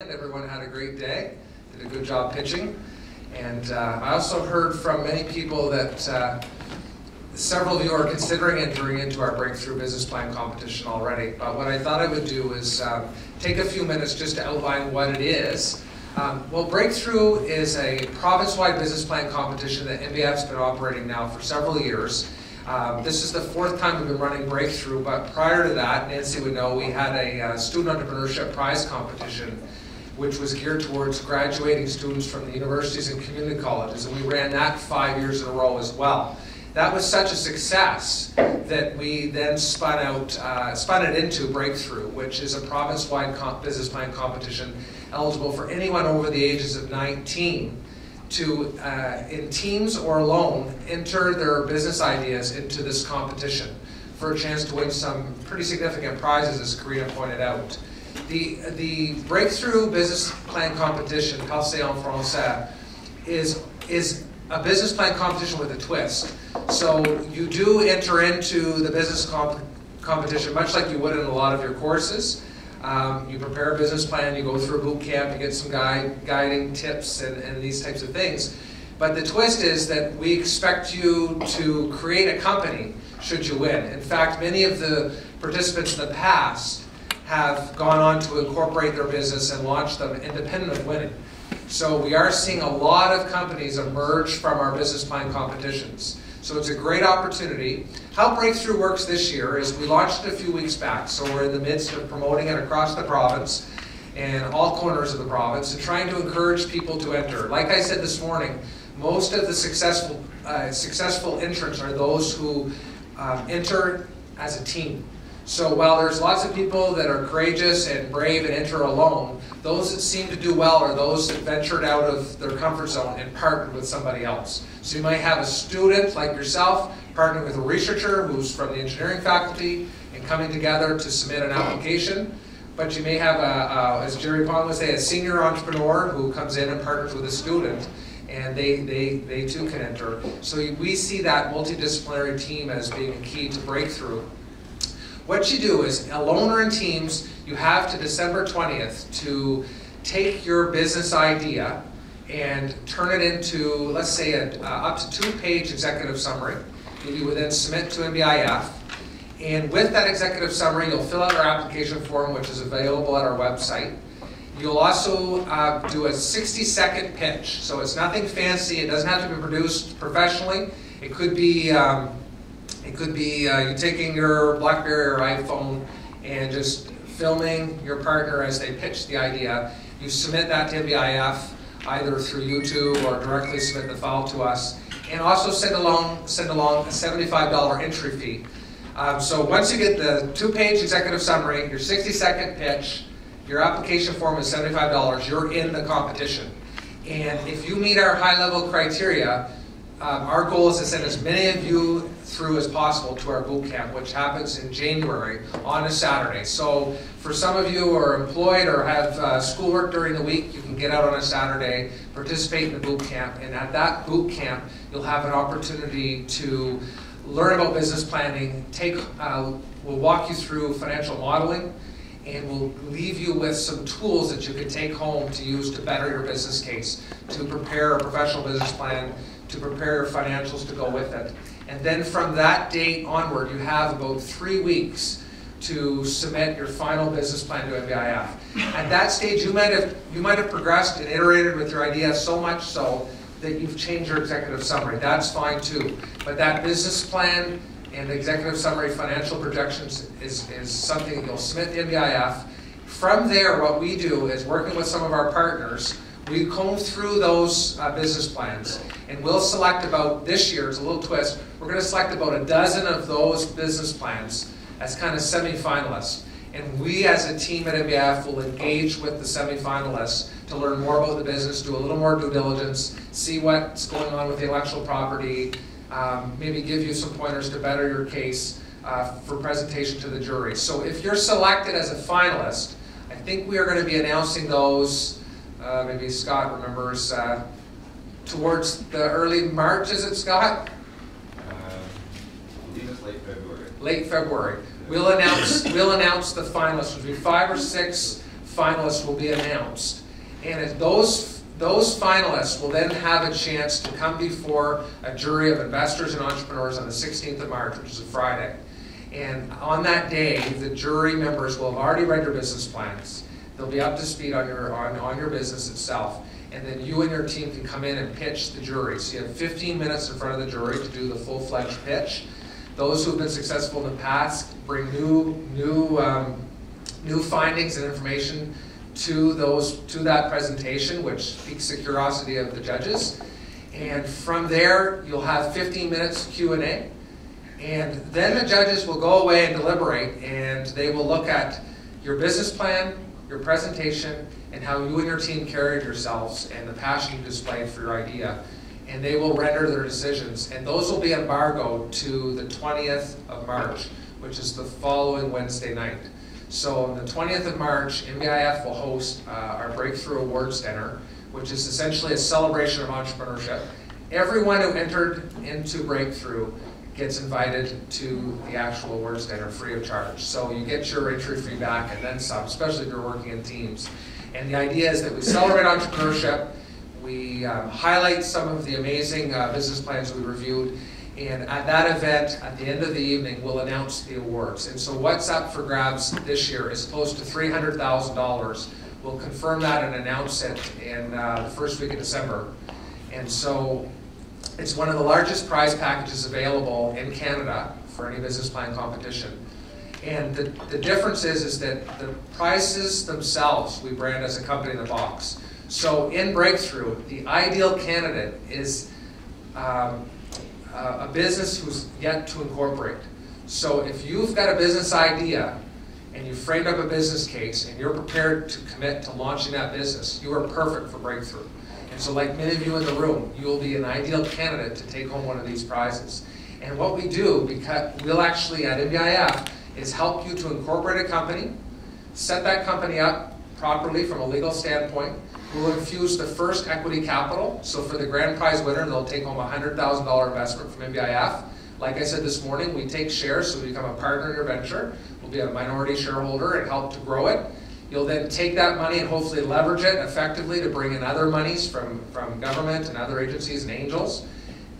Everyone had a great day, did a good job pitching, and I also heard from many people that several of you are considering entering into our Breakthrough Business Plan competition already. But what I thought I would do is take a few minutes just to outline what it is. Well, Breakthrough is a province-wide business plan competition that NBIF's been operating now for several years. This is the fourth time we've been running Breakthrough, but prior to that, Nancy would know, we had a student entrepreneurship prize competition which was geared towards graduating students from the universities and community colleges, and we ran that 5 years in a row as well. That was such a success that we then spun it into Breakthrough, which is a province-wide business plan competition eligible for anyone over the ages of 19 to, in teams or alone, enter their business ideas into this competition for a chance to win some pretty significant prizes, as Karina pointed out. The Breakthrough Business Plan Competition, Passé en français, is a business plan competition with a twist. So you do enter into the business competition much like you would in a lot of your courses. You prepare a business plan, you go through a boot camp, you get some guiding tips and these types of things. But the twist is that we expect you to create a company should you win. In fact, many of the participants in the past have gone on to incorporate their business and launch them independent of winning. So we are seeing a lot of companies emerge from our business plan competitions. So it's a great opportunity. How Breakthrough works this year is we launched it a few weeks back, so we're in the midst of promoting it across the province and all corners of the province and trying to encourage people to enter. Like I said this morning, most of the successful entrants are those who enter as a team. So while there's lots of people that are courageous and brave and enter alone, those that seem to do well are those that ventured out of their comfort zone and partnered with somebody else. So you might have a student like yourself partnering with a researcher who's from the engineering faculty and coming together to submit an application. But you may have, as Jerry Pond would say, a senior entrepreneur who comes in and partners with a student, and they too can enter. So we see that multidisciplinary team as being a key to Breakthrough. What you do is, alone or in teams, you have to December 20th to take your business idea and turn it into, let's say, up to 2-page executive summary that you would then submit to NBIF. And with that executive summary, you'll fill out our application form, which is available at our website. You'll also do a 60-second pitch. So it's nothing fancy. It doesn't have to be produced professionally. It could be you taking your BlackBerry or iPhone and just filming your partner as they pitch the idea. You submit that to NBIF either through YouTube or directly submit the file to us, and also send along a $75 entry fee. So once you get the 2-page executive summary, your 60-second pitch, your application form is $75, you're in the competition. And if you meet our high-level criteria, our goal is to send as many of you through as possible to our boot camp, which happens in January on a Saturday. So for some of you who are employed or have schoolwork during the week, you can get out on a Saturday, participate in the boot camp, and at that boot camp, you'll have an opportunity to learn about business planning, we'll walk you through financial modeling, and we'll leave you with some tools that you can take home to use to better your business case, to prepare a professional business plan, to prepare your financials to go with it. And then from that date onward, you have about 3 weeks to submit your final business plan to NBIF. At that stage, you might have progressed and iterated with your idea so much so that you've changed your executive summary. That's fine too. But that business plan and the executive summary financial projections is something that you'll submit to NBIF. From there, what we do is, working with some of our partners, we comb through those business plans, and we'll select about, this year, it's a little twist, we're going to select about a dozen of those business plans as kind of semi-finalists. And we as a team at NBIF will engage with the semi-finalists to learn more about the business, do a little more due diligence, see what's going on with the intellectual property, maybe give you some pointers to better your case for presentation to the jury. So if you're selected as a finalist, I think we are going to be announcing those, maybe Scott remembers, towards the early March, is it, Scott? I believe it's late February. Late February. We'll announce the finalists. There'll be 5 or 6 finalists will be announced. And those finalists will then have a chance to come before a jury of investors and entrepreneurs on the 16th of March, which is a Friday. And on that day, the jury members will have already read your business plans. They'll be up to speed on your business itself. And then you and your team can come in and pitch the jury. So you have 15 minutes in front of the jury to do the full-fledged pitch. Those who have been successful in the past bring new findings and information to that presentation, which piques the curiosity of the judges. And from there, you'll have 15 minutes Q&A. And then the judges will go away and deliberate, and they will look at your business plan, your presentation, and how you and your team carried yourselves and the passion you displayed for your idea. And they will render their decisions. And those will be embargoed to the 20th of March, which is the following Wednesday night. So on the 20th of March, NBIF will host our Breakthru Awards Dinner, which is essentially a celebration of entrepreneurship. Everyone who entered into Breakthru gets invited to the actual awards dinner free of charge. So you get your entry fee back and then some, especially if you're working in teams. And the idea is that we celebrate entrepreneurship, we highlight some of the amazing business plans we reviewed, and at that event, at the end of the evening, we'll announce the awards. And so what's up for grabs this year is close to $300,000. We'll confirm that and announce it in the first week of December. And so it's one of the largest prize packages available in Canada for any business plan competition. And the difference is that the prizes themselves we brand as a company in the box. So in Breakthru, the ideal candidate is a business who's yet to incorporate. So if you've got a business idea and you've framed up a business case and you're prepared to commit to launching that business, you are perfect for Breakthru. And so like many of you in the room, you will be an ideal candidate to take home one of these prizes. And what we do, because we'll actually at NBIF, is help you to incorporate a company, set that company up properly from a legal standpoint. We'll infuse the first equity capital. So for the grand prize winner, they'll take home a $100,000 investment from NBIF. Like I said this morning, we take shares, so we become a partner in your venture. We'll be a minority shareholder and help to grow it. You'll then take that money and hopefully leverage it effectively to bring in other monies from government and other agencies and angels.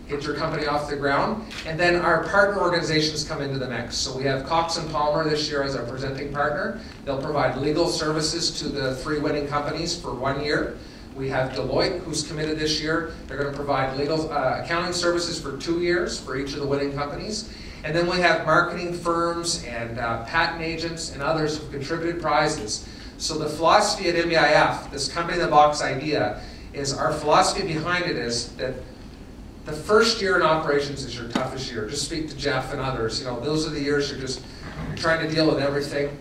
Get your company off the ground. And then our partner organizations come into the mix. So we have Cox & Palmer this year as our presenting partner. They'll provide legal services to the 3 winning companies for 1 year. We have Deloitte, who's committed this year. They're going to provide legal accounting services for 2 years for each of the winning companies. And then we have marketing firms and patent agents and others who've contributed prizes. So the philosophy at NBIF, this company in the box idea, is our philosophy behind it is that the first year in operations is your toughest year. Just speak to Jeff and others. You know, those are the years you're trying to deal with everything.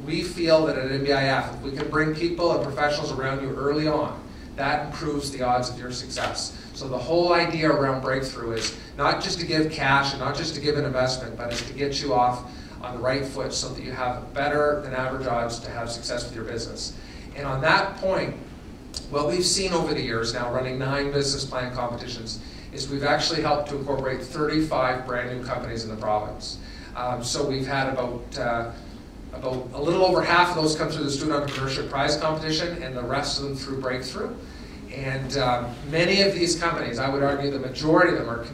We feel that at NBIF, if we can bring people and professionals around you early on, that improves the odds of your success. So the whole idea around Breakthru is not just to give cash and not just to give an investment, but is to get you off on the right foot so that you have better than average odds to have success with your business. And on that point, what we've seen over the years now, running 9 business plan competitions, is we've actually helped to incorporate 35 brand new companies in the province. So we've had about a little over half of those come through the Student Entrepreneurship Prize Competition and the rest of them through Breakthru. And many of these companies, I would argue the majority of them are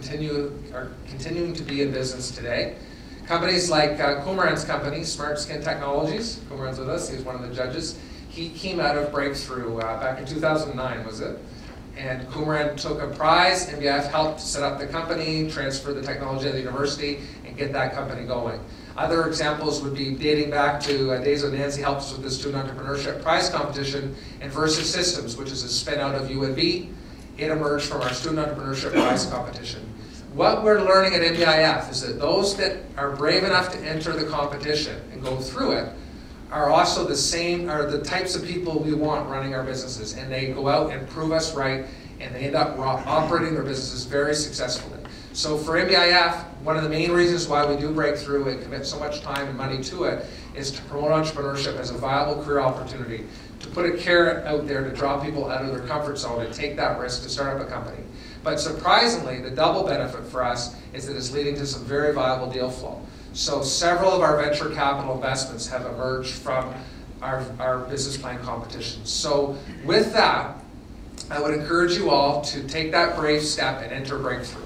continuing to be in business today. Companies like Kumaran's company, Smart Skin Technologies, Kumaran's with us, he's one of the judges. He came out of Breakthru back in 2009, was it? And Kumaran took a prize, NBIF helped set up the company, transfer the technology at the university, and get that company going. Other examples would be dating back to days when Nancy helped us with the Student Entrepreneurship Prize Competition, and Versus Systems, which is a spin out of UNB. It emerged from our Student Entrepreneurship Prize Competition. What we're learning at NBIF is that those that are brave enough to enter the competition and go through it are also the types of people we want running our businesses, and they go out and prove us right, and they end up operating their businesses very successfully. So for NBIF, one of the main reasons why we do Breakthru and commit so much time and money to it is to promote entrepreneurship as a viable career opportunity, to put a carrot out there to draw people out of their comfort zone and take that risk to start up a company. But surprisingly, the double benefit for us is that it's leading to some very viable deal flow. So several of our venture capital investments have emerged from our business plan competition. So with that, I would encourage you all to take that brave step and enter Breakthru.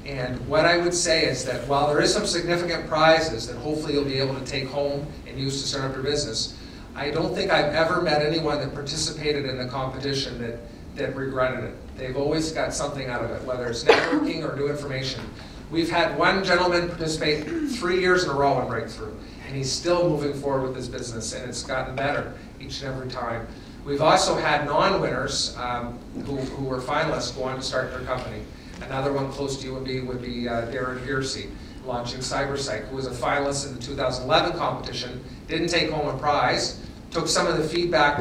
And what I would say is that while there is some significant prizes that hopefully you'll be able to take home and use to start up your business, I don't think I've ever met anyone that participated in the competition that regretted it. They've always got something out of it, whether it's networking or new information. We've had one gentleman participate 3 years in a row in Breakthru, and he's still moving forward with his business, and it's gotten better each and every time. We've also had non-winners who were finalists go on to start their company. Another one close to you would be Darren Giersey, launching CyberPsych, who was a finalist in the 2011 competition, didn't take home a prize, took some of the feedback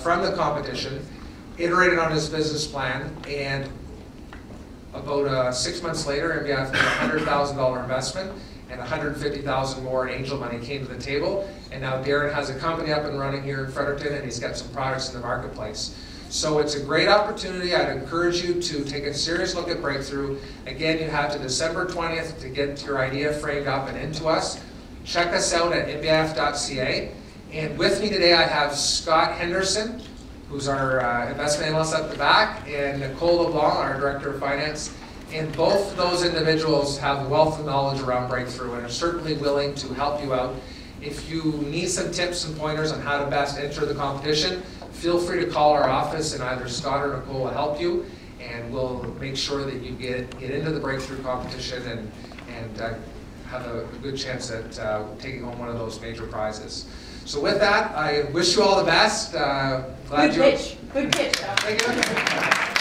from the competition, iterated on his business plan, and about 6 months later, NBIF made a $100,000 investment, and $150,000 more in angel money came to the table. And now Darren has a company up and running here in Fredericton, and he's got some products in the marketplace. So it's a great opportunity. I'd encourage you to take a serious look at Breakthru. Again, you have to December 20th to get your idea framed up and into us. Check us out at nbif.ca. And with me today, I have Scott Henderson, who's our investment analyst at the back, and Nicole LeBlanc, our director of finance. And both of those individuals have a wealth of knowledge around Breakthru and are certainly willing to help you out. If you need some tips and pointers on how to best enter the competition, feel free to call our office, and either Scott or Nicole will help you, and we'll make sure that you get into the Breakthru competition and have a good chance at taking home one of those major prizes. So with that, I wish you all the best. Good pitch. Good pitch. Thank you.